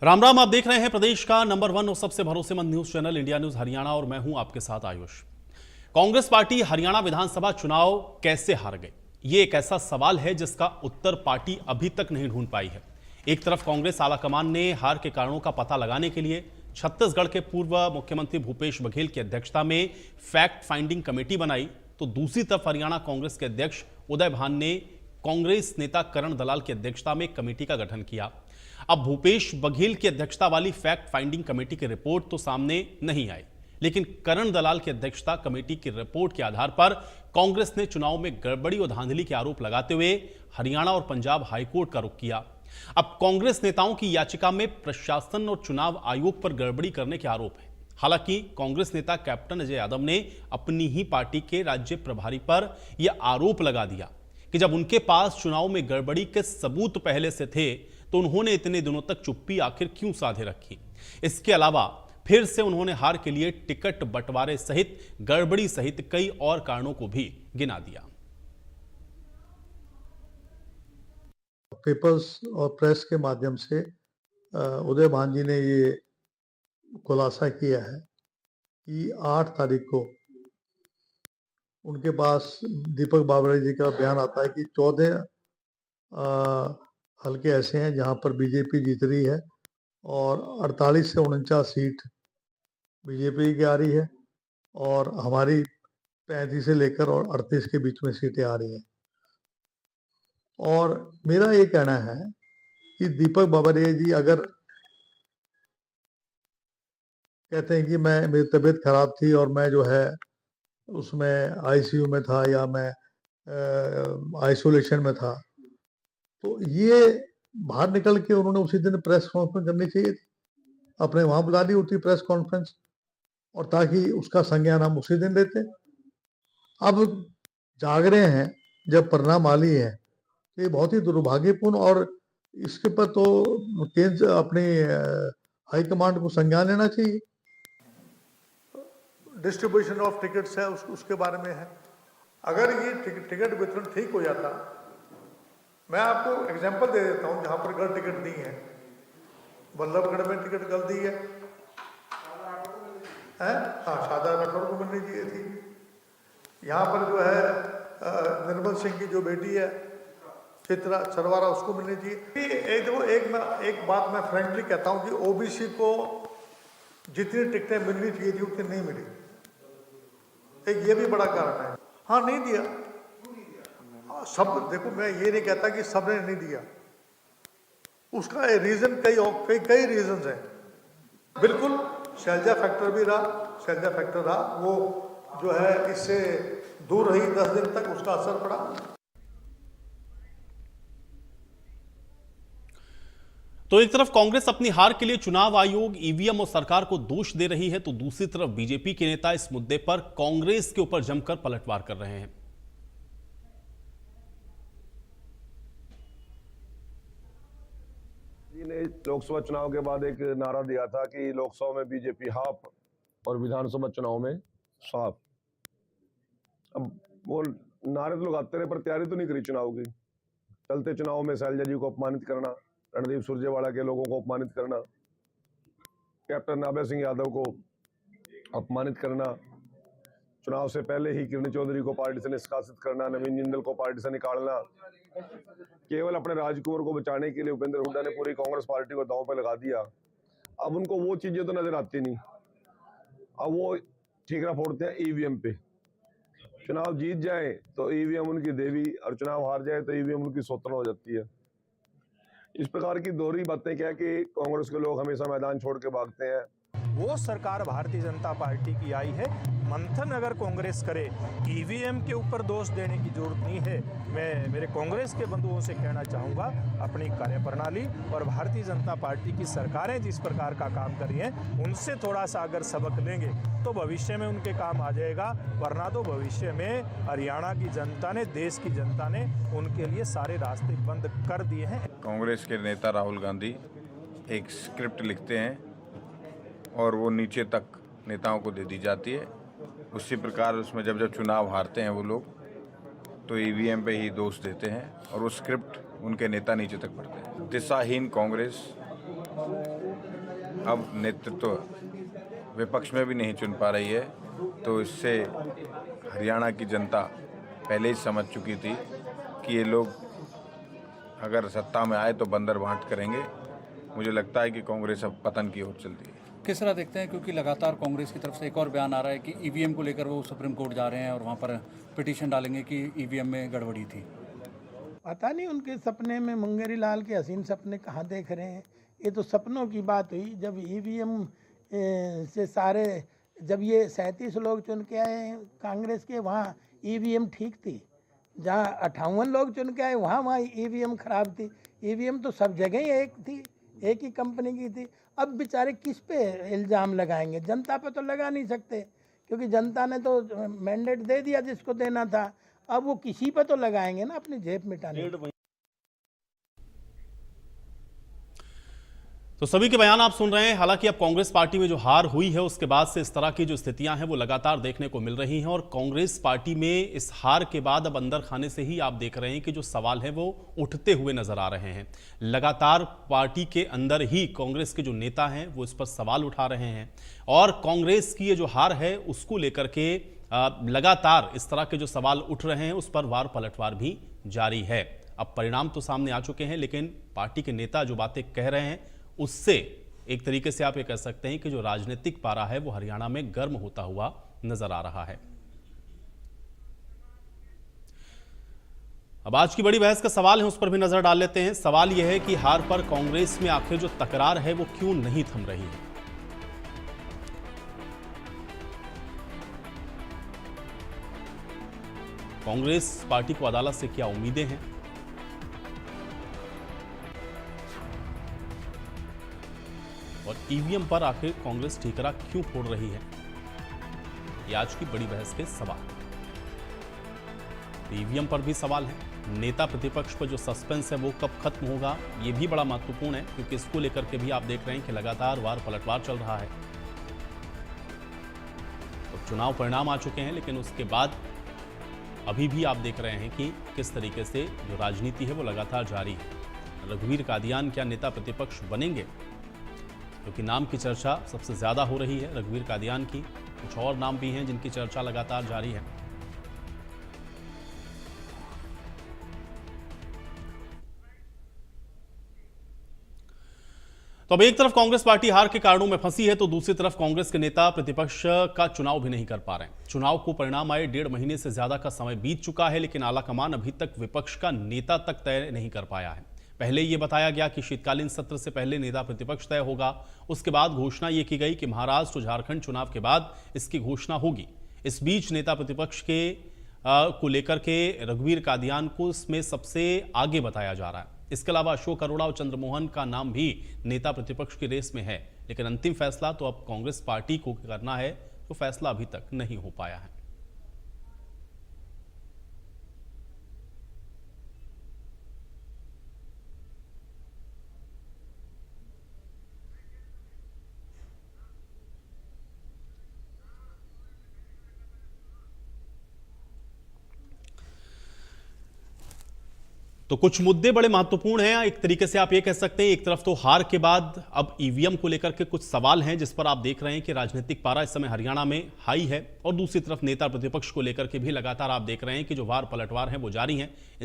राम राम। आप देख रहे हैं प्रदेश का नंबर 1 और सबसे भरोसेमंद news channel India news Haryana और मैं हूं आपके साथ आयुष। कांग्रेस पार्टी हरियाणा विधानसभा चुनाव कैसे हार गई, ये एक ऐसा सवाल है जिसका उत्तर पार्टी अभी तक नहीं ढूंढ पाई है। एक तरफ कांग्रेस आलाकमान ने हार के कारणों का पता लगाने के लिए छत्तीसगढ़ के पूर्व मुख्यमंत्री भूपेश बघेल की अध्यक्षता में फैक्ट फाइंडिंग कमेटी बनाई, तो दूसरी तरफ हरियाणा कांग्रेस के अध्यक्ष उदय भान ने कांग्रेस नेता करण दलाल की अध्यक्षता में कमेटी का गठन किया। अब भूपेश बघेल की अध्यक्षता वाली फैक्ट फाइंडिंग कमेटी की रिपोर्ट तो सामने नहीं आई, लेकिन करण दलाल की अध्यक्षता कमेटी की रिपोर्ट के आधार पर कांग्रेस ने चुनाव में गड़बड़ी और धांधली के आरोप लगाते हुए हरियाणा और पंजाब हाईकोर्ट का रुख किया। अब कांग्रेस नेताओं की याचिका में प्रशासन और चुनाव आयोग पर गड़बड़ी करने के आरोप है। हालांकि कांग्रेस नेता कैप्टन अजय यादव ने अपनी ही पार्टी के राज्य प्रभारी पर यह आरोप लगा दिया कि जब उनके पास चुनाव में गड़बड़ी के सबूत पहले से थे तो उन्होंने इतने दिनों तक चुप्पी आखिर क्यों साधे रखी। इसके अलावा फिर से उन्होंने हार के लिए टिकट बंटवारे सहित गड़बड़ी सहित कई और कारणों को भी गिना दिया। पेपर्स और प्रेस के माध्यम से उदय भान जी ने ये खुलासा किया है कि 8 तारीख को उनके पास दीपक बावरिया जी का बयान आता है कि 14 हल्के ऐसे हैं जहां पर बीजेपी जीत रही है और 48 से 49 सीट बीजेपी की आ रही है और हमारी 35 से लेकर और 38 के बीच में सीटें आ रही हैं। और मेरा ये कहना है कि दीपक बावरिया जी अगर कहते हैं कि मेरी तबीयत खराब थी और मैं जो है उसमें आईसीयू में था या मैं आइसोलेशन में था, तो ये बाहर निकल के उन्होंने उसी दिन प्रेस कॉन्फ्रेंस करनी चाहिए थी, अपने वहां बुला दी होती प्रेस कॉन्फ्रेंस, और ताकि उसका संज्ञान हम उसी दिन लेते। अब जाग रहे हैं जब परिणाम आ ली है, तो ये बहुत ही दुर्भाग्यपूर्ण और इसके पर तो केंद्र अपनी हाईकमांड को संज्ञान लेना चाहिए। डिस्ट्रीब्यूशन ऑफ टिकट्स है उसके बारे में है। अगर ये टिकट वितरण ठीक हो जाता, मैं आपको एग्जांपल दे देता हूं जहां पर गलत टिकट दी है। बल्लभगढ़ में टिकट गलत दी है, हाँ, शादा राठौर को मिलनी चाहिए थी। यहाँ पर जो है निर्मल सिंह की जो बेटी है चित्रा सरवारा, उसको मिलनी चाहिए। एक बात मैं फ्रेंकली कहता हूँ कि ओबीसी को जितनी टिकटें मिलनी चाहिए थी उतनी नहीं मिली। एक ये भी बड़ा कारण है। हाँ, नहीं दिया सब। देखो, मैं ये नहीं कहता कि सबने नहीं दिया, उसका रीजन कई रीजन है। बिल्कुल शैलजा फैक्टर भी रहा, वो जो है इससे दूर रही 10 दिन तक, उसका असर पड़ा। तो एक तरफ कांग्रेस अपनी हार के लिए चुनाव आयोग, ईवीएम और सरकार को दोष दे रही है, तो दूसरी तरफ बीजेपी के नेता इस मुद्दे पर कांग्रेस के ऊपर जमकर पलटवार कर रहे हैं। ने लोकसभा चुनाव के बाद एक नारा दिया था कि लोकसभा में बीजेपी हाफ और विधानसभा चुनाव में साफ। अब वो नारे तो लगाते रहे पर तैयारी तो नहीं करी चुनाव की। चलते चुनाव में शैलजा जी को अपमानित करना, रणदीप सुरजेवाला के लोगों को अपमानित करना, कैप्टन अभय सिंह यादव को अपमानित करना, चुनाव से पहले ही किरण चौधरी को पार्टी से निष्कासित करना, नवीन जिंदल को पार्टी से निकालना, केवल अपने राजकुमार को बचाने के लिए उपेंद्र हुड्डा ने पूरी कांग्रेस पार्टी को दांव पे लगा दिया। अब उनको वो चीजें तो नजर आती नहीं, अब वो ठीकरा फोड़ते हैं ईवीएम पे। चुनाव जीत जाए तो ईवीएम उनकी देवी और चुनाव हार जाए तो ईवीएम उनकी सौतन हो जाती है। इस प्रकार की दोहरी बातें क्या कि कांग्रेस के लोग हमेशा मैदान छोड़ के भागते हैं। वो सरकार भारतीय जनता पार्टी की आई है, मंथन अगर कांग्रेस करे, ईवीएम के ऊपर दोष देने की जरूरत नहीं है। मैं मेरे कांग्रेस के बंधुओं से कहना चाहूँगा, अपनी कार्यप्रणाली और भारतीय जनता पार्टी की सरकारें जिस प्रकार का काम कर रही हैं उनसे थोड़ा सा अगर सबक लेंगे तो भविष्य में उनके काम आ जाएगा, वरना तो भविष्य में हरियाणा की जनता ने, देश की जनता ने उनके लिए सारे रास्ते बंद कर दिए हैं। कांग्रेस के नेता राहुल गांधी एक स्क्रिप्ट लिखते हैं और वो नीचे तक नेताओं को दे दी जाती है। उसी प्रकार उसमें जब चुनाव हारते हैं वो लोग तो ईवीएम पे ही दोष देते हैं और वो स्क्रिप्ट उनके नेता नीचे तक पढ़ते हैं। दिशाहीन कांग्रेस अब नेतृत्व विपक्ष में भी नहीं चुन पा रही है, तो इससे हरियाणा की जनता पहले ही समझ चुकी थी कि ये लोग अगर सत्ता में आए तो बंदर बांट करेंगे। मुझे लगता है कि कांग्रेस अब पतन की ओर चलती है। किस तरह देखते हैं, क्योंकि लगातार कांग्रेस की तरफ से एक और बयान आ रहा है कि ईवीएम को लेकर वो सुप्रीम कोर्ट जा रहे हैं और वहाँ पर पिटीशन डालेंगे कि ईवीएम में गड़बड़ी थी। पता नहीं उनके सपने में मुंगेरी लाल के हसीन सपने कहाँ देख रहे हैं। ये तो सपनों की बात हुई। जब ईवीएम से सारे जब ये 37 लोग चुन के आए कांग्रेस के, वहाँ ईवीएम ठीक थी। जहाँ 58 लोग चुन के आए वहाँ ईवीएम खराब थी। ईवीएम तो सब जगह ही एक थी, एक ही कंपनी की थी। अब बेचारे किस पे इल्ज़ाम लगाएंगे? जनता पे तो लगा नहीं सकते, क्योंकि जनता ने तो मैंडेट दे दिया जिसको देना था। अब वो किसी पे तो लगाएंगे ना अपनी जेब मिटाने। तो सभी के बयान आप सुन रहे हैं। हालांकि अब कांग्रेस पार्टी में जो हार हुई है उसके बाद से इस तरह की जो स्थितियां हैं वो लगातार देखने को मिल रही हैं और कांग्रेस पार्टी में इस हार के बाद अब अंदर खाने से ही आप देख रहे हैं कि जो सवाल है वो उठते हुए नजर आ रहे हैं। लगातार पार्टी के अंदर ही कांग्रेस के जो नेता हैं वो इस पर सवाल उठा रहे हैं और कांग्रेस की ये जो हार है उसको लेकर के लगातार इस तरह के जो सवाल उठ रहे हैं उस पर वार पलटवार भी जारी है। अब परिणाम तो सामने आ चुके हैं, लेकिन पार्टी के नेता जो बातें कह रहे हैं उससे एक तरीके से आप ये कह सकते हैं कि जो राजनीतिक पारा है वो हरियाणा में गर्म होता हुआ नजर आ रहा है। अब आज की बड़ी बहस का सवाल है उस पर भी नजर डाल लेते हैं। सवाल यह है कि हार पर कांग्रेस में आखिर जो तकरार है वो क्यों नहीं थम रही है। कांग्रेस पार्टी को अदालत से क्या उम्मीदें हैं, और ईवीएम पर आखिर कांग्रेस ठीकरा क्यों फोड़ रही है, ये आज की बड़ी बहस के सवाल। ईवीएम पर भी सवाल है। नेता प्रतिपक्ष पर जो सस्पेंस है वो कब खत्म होगा, ये भी बड़ा महत्वपूर्ण है, क्योंकि इसको लेकर के भी आप देख रहे हैं कि लगातार वार पलटवार चल रहा है। तो चुनाव परिणाम आ चुके हैं, लेकिन उसके बाद अभी भी आप देख रहे हैं कि किस तरीके से जो राजनीति है वो लगातार जारी है। रघुवीर कादियान क्या नेता प्रतिपक्ष बनेंगे, क्योंकि नाम की चर्चा सबसे ज्यादा हो रही है रघुवीर कादियान की। कुछ और नाम भी हैं जिनकी चर्चा लगातार जारी है। तो अब एक तरफ कांग्रेस पार्टी हार के कारणों में फंसी है, तो दूसरी तरफ कांग्रेस के नेता प्रतिपक्ष का चुनाव भी नहीं कर पा रहे हैं। चुनाव को परिणाम आए 1.5 महीने से ज्यादा का समय बीत चुका है, लेकिन आलाकमान अभी तक विपक्ष का नेता तक तय नहीं कर पाया है। पहले यह बताया गया कि शीतकालीन सत्र से पहले नेता प्रतिपक्ष तय होगा। उसके बाद घोषणा यह की गई कि महाराष्ट्र और झारखंड चुनाव के बाद इसकी घोषणा होगी। इस बीच नेता प्रतिपक्ष के को लेकर के रघुवीर कादियान को इसमें सबसे आगे बताया जा रहा है। इसके अलावा अशोक अरोड़ा और चंद्रमोहन का नाम भी नेता प्रतिपक्ष की रेस में है, लेकिन अंतिम फैसला तो अब कांग्रेस पार्टी को करना है, तो फैसला अभी तक नहीं हो पाया है। तो कुछ मुद्दे बड़े महत्वपूर्ण हैं। एक तरीके से आप ये कह सकते हैं, एक तरफ तो हार के बाद अब ईवीएम को लेकर के कुछ सवाल हैं जिस पर आप देख रहे हैं कि राजनीतिक पारा इस समय हरियाणा में हाई है, और दूसरी तरफ नेता प्रतिपक्ष को लेकर के भी लगातार आप देख रहे हैं कि जो वार पलटवार हैं वो जारी हैं। इन